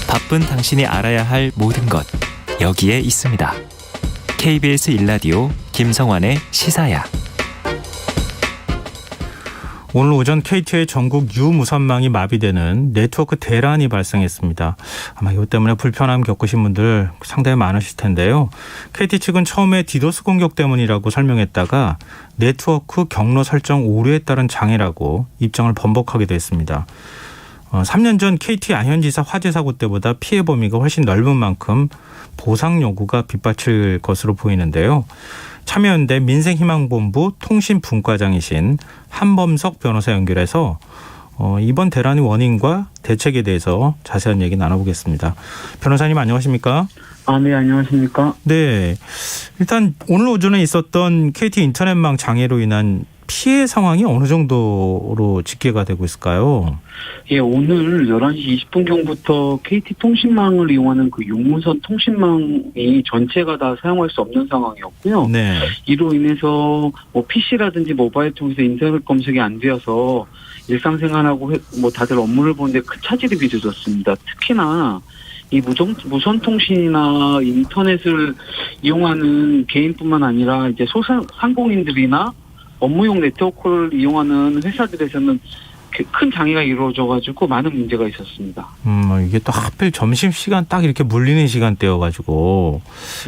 바쁜 당신이 알아야 할 모든 것 여기에 있습니다. KBS 1라디오 김성환의 시사야. 오늘 오전 KT의 전국 유무선망이 마비되는 네트워크 대란이 발생했습니다. 아마 이것 때문에 불편함 겪으신 분들 상당히 많으실 텐데요. KT 측은 처음에 디도스 공격 때문이라고 설명했다가 네트워크 경로 설정 오류에 따른 장애라고 입장을 번복하기도 했습니다. 3년 전 KT 안현지사 화재 사고 때보다 피해 범위가 훨씬 넓은 만큼 보상 요구가 빗받칠 것으로 보이는데요. 참여연대 민생희망본부 통신분과장이신 한범석 변호사 연결해서 이번 대란의 원인과 대책에 대해서 자세한 얘기 나눠보겠습니다. 변호사님 안녕하십니까? 네, 안녕하십니까? 네, 일단 오늘 오전에 있었던 KT 인터넷망 장애로 인한 피해 상황이 어느 정도로 집계가 되고 있을까요? 예, 오늘 11시 20분경부터 KT통신망을 이용하는 그 유무선 통신망이 전체가 다 사용할 수 없는 상황이었고요. 네. 이로 인해서 PC라든지 모바일 통해서 인터넷 검색이 안 되어서 일상생활하고 다들 업무를 보는데 큰 차질이 빚어졌습니다. 특히나 이 무선 통신이나 인터넷을 이용하는 개인뿐만 아니라 이제 소상공인들이나 업무용 네트워크를 이용하는 회사들에서는 큰 장애가 이루어져가지고 많은 문제가 있었습니다. 이게 또 하필 점심시간 딱 이렇게 물리는 시간대여가지고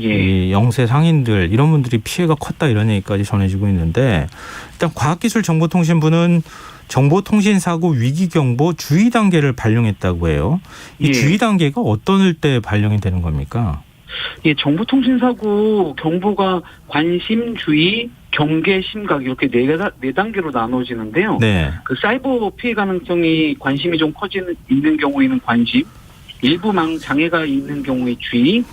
예. 이 영세 상인들 이런 분들이 피해가 컸다 이런 얘기까지 전해지고 있는데 일단 과학기술정보통신부는 정보통신사고 위기경보 주의 단계를 발령했다고 해요. 이 예. 주의 단계가 어떤 때 발령이 되는 겁니까? 예, 정보통신사고 경보가 관심, 주의, 경계, 심각 이렇게 네 단계로 나눠지는데요. 네. 그 사이버 피해 가능성이 관심이 좀 있는 경우에는 관심, 일부 망 장애가 있는 경우에 주의,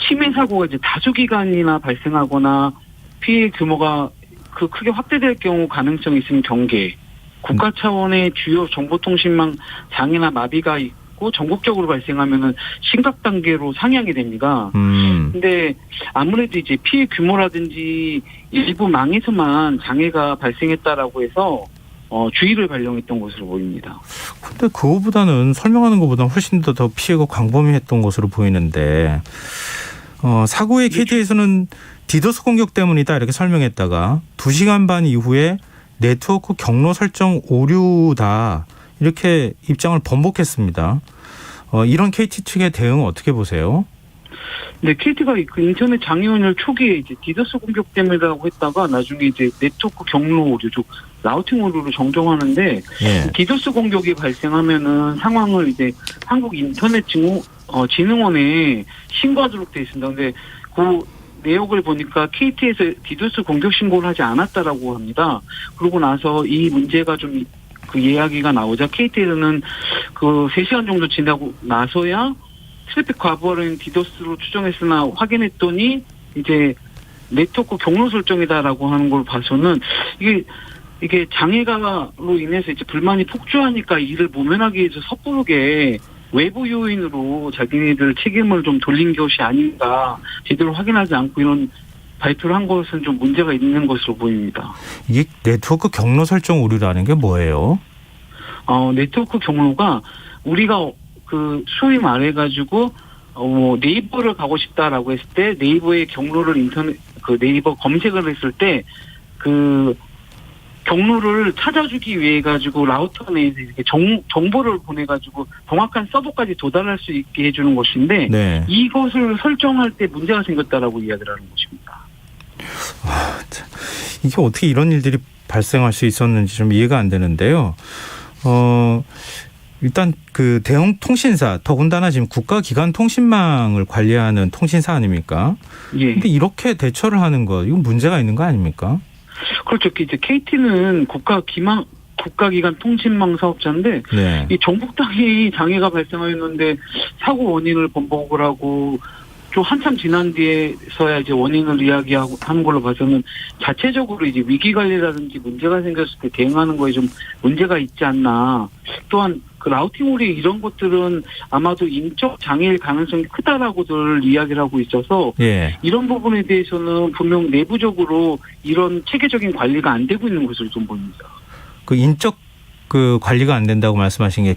침해 사고가 이제 다수기간이나 발생하거나 피해 규모가 크게 확대될 경우 가능성이 있으면 경계, 국가 차원의 주요 정보통신망 장애나 마비가 있고 전국적으로 발생하면은 심각 단계로 상향이 됩니다. 근데 아무래도 이제 피해 규모라든지 일부 망에서만 장애가 발생했다라고 해서 주의를 발령했던 것으로 보입니다. 근데 그거보다는 설명하는 것보다는 훨씬 더 피해가 광범위했던 것으로 보이는데 사고의 KT에서는 디도스 공격 때문이다 이렇게 설명했다가 2시간 반 이후에 네트워크 경로 설정 오류다 이렇게 입장을 번복했습니다. 이런 KT 측의 대응은 어떻게 보세요? 네, KT가 그 인터넷 장애운을 초기에 이제 디도스 공격 때문이라고 했다가 나중에 이제 네트워크 경로 오류, 즉 라우팅 오류로 정정하는데 예. 디도스 공격이 발생하면은 상황을 이제 한국 인터넷 진흥원에 신고하도록 돼 있습니다. 근데 그 내역을 보니까 KT에서 디도스 공격 신고를 하지 않았다라고 합니다. 그러고 나서 이 문제가 좀 그 이야기가 나오자 KT에서는 그 3시간 정도 지나고 나서야 트래픽 과부하는 디도스로 추정했으나 확인했더니 이제 네트워크 경로 설정이다라고 하는 걸 봐서는 이게 장애가로 인해서 이제 불만이 폭주하니까 이를 모면하기 위해서 섣부르게 외부 요인으로 자기네들 책임을 좀 돌린 것이 아닌가 제대로 확인하지 않고 이런 발표를 한 것은 좀 문제가 있는 것으로 보입니다. 이게 네트워크 경로 설정 오류라는 게 뭐예요? 네트워크 경로가 우리가 그 소위 말해가지고 네이버를 가고 싶다라고 했을 때 네이버의 경로를 네이버 검색을 했을 때 그 경로를 찾아주기 위해 가지고 라우터 내에서 이렇게 정보를 보내 가지고 정확한 서버까지 도달할 수 있게 해주는 것인데 네. 이것을 설정할 때 문제가 생겼다라고 이야기를 하는 것입니다. 이게 어떻게 이런 일들이 발생할 수 있었는지 좀 이해가 안 되는데요. 일단 그 대형 통신사 더군다나 지금 국가기관 통신망을 관리하는 통신사 아닙니까? 예. 근데 이렇게 대처를 하는 거 이건 문제가 있는 거 아닙니까? 그렇죠. 이제 KT는 국가기관 통신망 사업자인데 네. 이 전국 단위 장애가 발생하였는데 사고 원인을 번복을 하고 좀 한참 지난 뒤에서야 이제 원인을 이야기하고 하는 걸로 봐서는 자체적으로 이제 위기 관리라든지 문제가 생겼을 때 대응하는 거에 좀 문제가 있지 않나. 또한 그 라우팅 오류 이런 것들은 아마도 인적 장애일 가능성이 크다라고들 이야기를 하고 있어서 예. 이런 부분에 대해서는 분명 내부적으로 이런 체계적인 관리가 안 되고 있는 것으로 좀 보입니다. 그 인적 그 관리가 안 된다고 말씀하신 게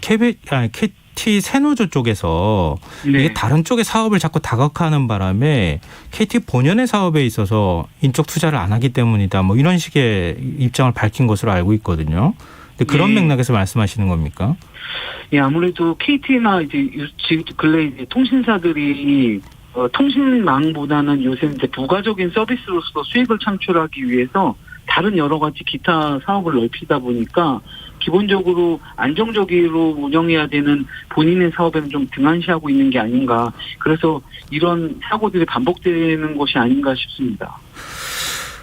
KT 새노조 쪽에서 네. 이게 다른 쪽의 사업을 자꾸 다각화하는 바람에 KT 본연의 사업에 있어서 인적 투자를 안 하기 때문이다. 뭐 이런 식의 입장을 밝힌 것으로 알고 있거든요. 근데 그런 네. 맥락에서 말씀하시는 겁니까? 예, 아무래도 KT나 이제 근래 이제 통신사들이 통신망보다는 요새 이제 부가적인 서비스로서 수익을 창출하기 위해서 다른 여러 가지 기타 사업을 넓히다 보니까 기본적으로 안정적으로 운영해야 되는 본인의 사업에는 좀 등한시하고 있는 게 아닌가. 그래서 이런 사고들이 반복되는 것이 아닌가 싶습니다.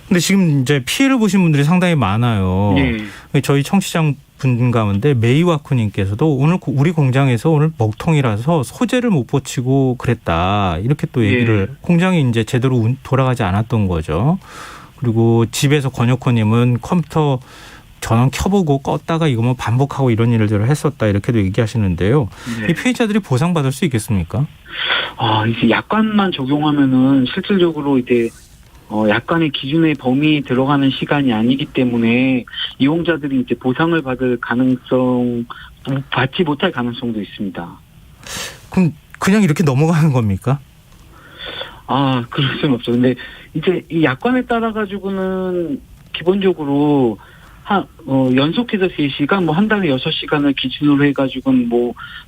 근데 지금 이제 피해를 보신 분들이 상당히 많아요. 네. 저희 청취자 분 가운데 메이와쿠님께서도 오늘 우리 공장에서 오늘 먹통이라서 소재를 못 붙이고 그랬다. 이렇게 또 얘기를 공장이 이제 제대로 돌아가지 않았던 거죠. 그리고 집에서 권혁호님은 컴퓨터 전원 켜보고 껐다가 이거 뭐 반복하고 이런 일들을 했었다. 이렇게도 얘기하시는데요. 네. 이 피해자들이 보상받을 수 있겠습니까? 이제 약관만 적용하면은 실질적으로 이제 약간의 기준의 범위에 들어가는 시간이 아니기 때문에 이용자들이 이제 보상을 받지 못할 가능성도 있습니다. 그럼 그냥 이렇게 넘어가는 겁니까? 그럴 수는 없죠. 근데 이제 이 약관에 따라 가지고는 기본적으로 연속해서 3시간, 한 달에 6시간을 기준으로 해가지고는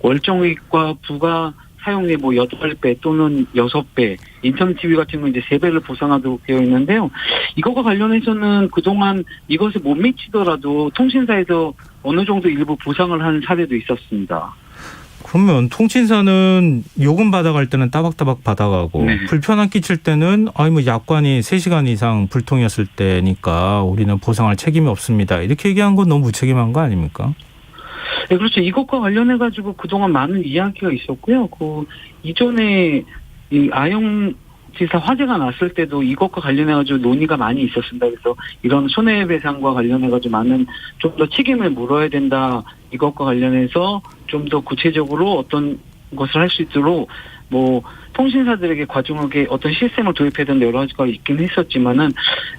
월정액과 부가 사용의 8배 또는 6배, 인터넷 TV 같은 경우 이제 3배를 보상하도록 되어 있는데요. 이것과 관련해서는 그동안 이것을 못 미치더라도 통신사에서 어느 정도 일부 보상을 하는 사례도 있었습니다. 그러면 통신사는 요금 받아갈 때는 따박따박 받아가고 네. 불편함 끼칠 때는 약관이 3시간 이상 불통이었을 때니까 우리는 보상할 책임이 없습니다. 이렇게 얘기한 건 너무 무책임한 거 아닙니까? 네, 그렇죠. 이것과 관련해가지고 그동안 많은 이야기가 있었고요. 이전에 이 아영지사 화재가 났을 때도 이것과 관련해가지고 논의가 많이 있었습니다. 그래서 이런 손해배상과 관련해가지고 많은 좀 더 책임을 물어야 된다. 이것과 관련해서 좀 더 구체적으로 어떤 것을 할 수 있도록 통신사들에게 과중하게 어떤 시스템을 도입해야 된다 여러 가지가 있긴 했었지만은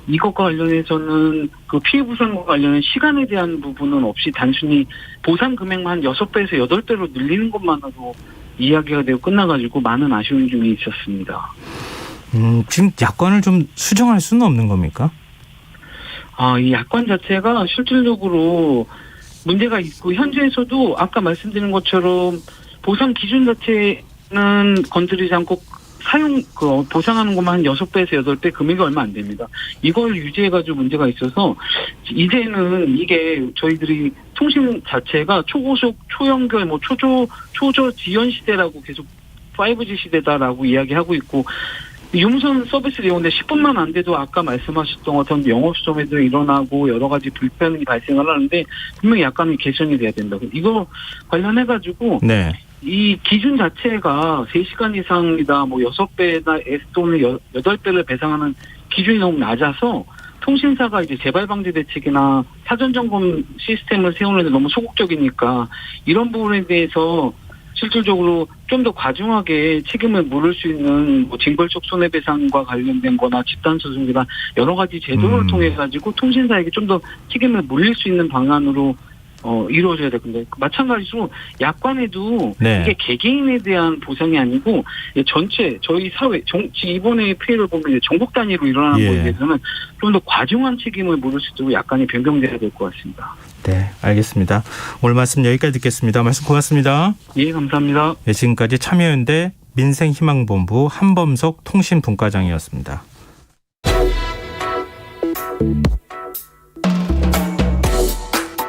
이것과 관련해서는 그 피해 보상과 관련한 시간에 대한 부분은 없이 단순히 보상 금액만 6배에서 8배로 늘리는 것만으로 이야기가 되고 끝나가지고 많은 아쉬운 점이 있었습니다. 지금 약관을 좀 수정할 수는 없는 겁니까? 이 약관 자체가 실질적으로 문제가 있고 현재에서도 아까 말씀드린 것처럼 보상 기준 자체는 건드리지 않고 보상하는 것만 한 6배에서 8배 금액이 얼마 안 됩니다. 이걸 유지해가지고 문제가 있어서 이제는 이게 저희들이 통신 자체가 초고속, 초연결, 초저 지연 시대라고 계속 5G 시대다라고 이야기하고 있고 유무선 서비스를 이용하는데 10분만 안 돼도 아까 말씀하셨던 것처럼 영업소매도 일어나고 여러 가지 불편이 발생을 하는데 분명히 약간의 개선이 돼야 된다고. 이거 관련해가지고 네. 이 기준 자체가 3시간 이상이다, 6배나 S 또는 8배를 배상하는 기준이 너무 낮아서 통신사가 이제 재발 방지 대책이나 사전 점검 시스템을 세우는데 너무 소극적이니까 이런 부분에 대해서 실질적으로 좀 더 과중하게 책임을 물을 수 있는 징벌적 손해배상과 관련된 거나 집단소송이나 여러 가지 제도를 통해 가지고 통신사에게 좀 더 책임을 물릴 수 있는 방안으로 이루어져야 될 건데 마찬가지로 약관에도 네. 이게 개개인에 대한 보상이 아니고 전체 저희 사회 이번에 피해를 보면 이제 전국 단위로 일어나는 거에 대해서는 좀 더 과중한 책임을 물을 수 있도록 약관이 변경돼야 될 것 같습니다. 네, 알겠습니다. 오늘 말씀 여기까지 듣겠습니다. 말씀 고맙습니다. 예, 감사합니다. 네, 지금까지 참여연대 민생희망본부 한범석 통신분과장이었습니다.